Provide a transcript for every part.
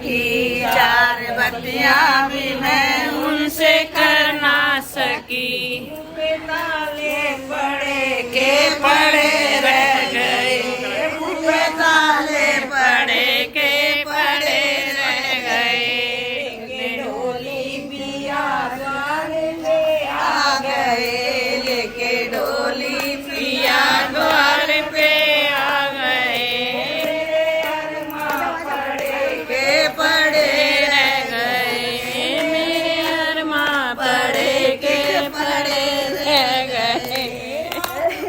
सकी, चार बत्तियां भी मैं उनसे कर ना सकी। पे ताले पड़े के पड़े रह गए, पे ताले पड़े के पड़े रह गए। डोली पिया द्वार पे आ गए, लेके डोली पिया द्वार पे आ गए। मेरे अरमा पड़े के पड़े रह गए, मेरे अरमा पड़े के पड़े रह गए।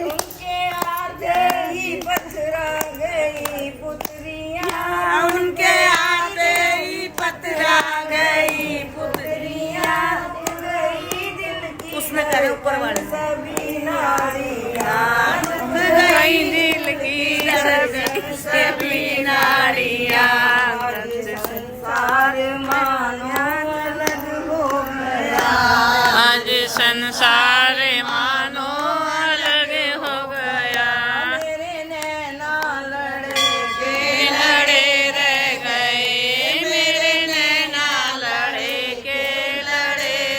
उनके आते ही पथरा गई पुत्रियां, उनके आते ही पथरा गई पुत्रियां। गई दिल की उसमें करे ऊपर वाले सभी नारियां, गई दिल की सभी नारियां। संसार मानो अलग हो गया, आज संसार मानो अलग हो गया। मेरे नैना लड़े रह गए, मेरे नैना लड़े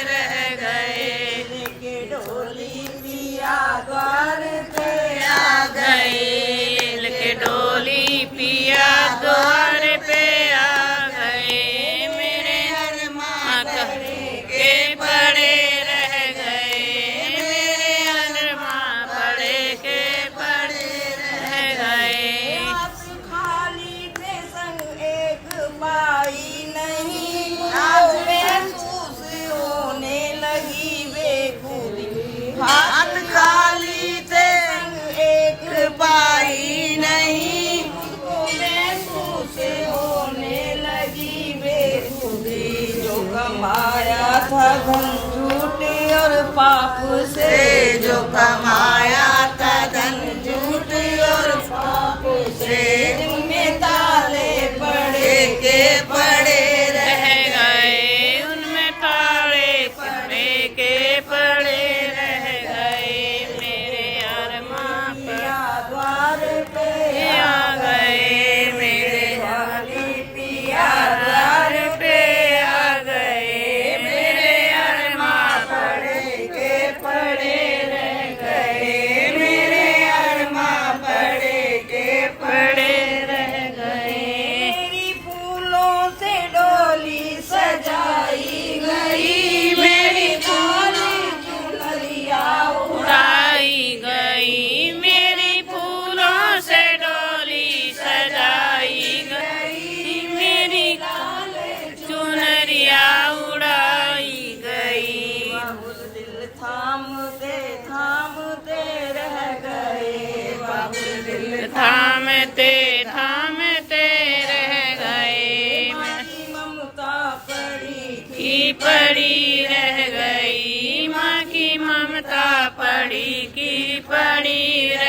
रह गए। लेके डोली पिया द्वार पे आ गए, लेके डोली पिया द्वार पे आ गए। मेरे अरमा के पड़े रह गए, मेरे अरमा पड़े के पड़े रह गए। हाथ खाली थे संग एक पाई नहीं, आज महसूस होने लगी बेखुदी। हाथ खाली थे संग एक पाई नहीं, मुझको महसूस होने लगी बेखुदी। जो कमाया था धन झूठ और पाप से, जो कमाया था धन झूठ और पाप से। उनमें ताले पड़े के पड़े रह गए, उनमें ताले पड़े के पड़े रह गए। मेरे अरमा पिया द्वार पे आ गए, मेरे वाली पिया द्वार पे आ गए। मेरे अरमा पड़े के पड़े रह गए, मेरे अरमा पड़े के पड़े रह गए। मेरी फूलों से डोली सजाई गई, मेरी काली चुनरिया उड़ाई गई, मेरी फूलों से डोली सजाई गई, मेरी काली चुनरिया उड़ाई गई। बाबुल दिल थामते रह गए, बाबुल दिल थामते रह गए। माँ की ममता पड़ी रह गई, माँ की ममता पड़ी रह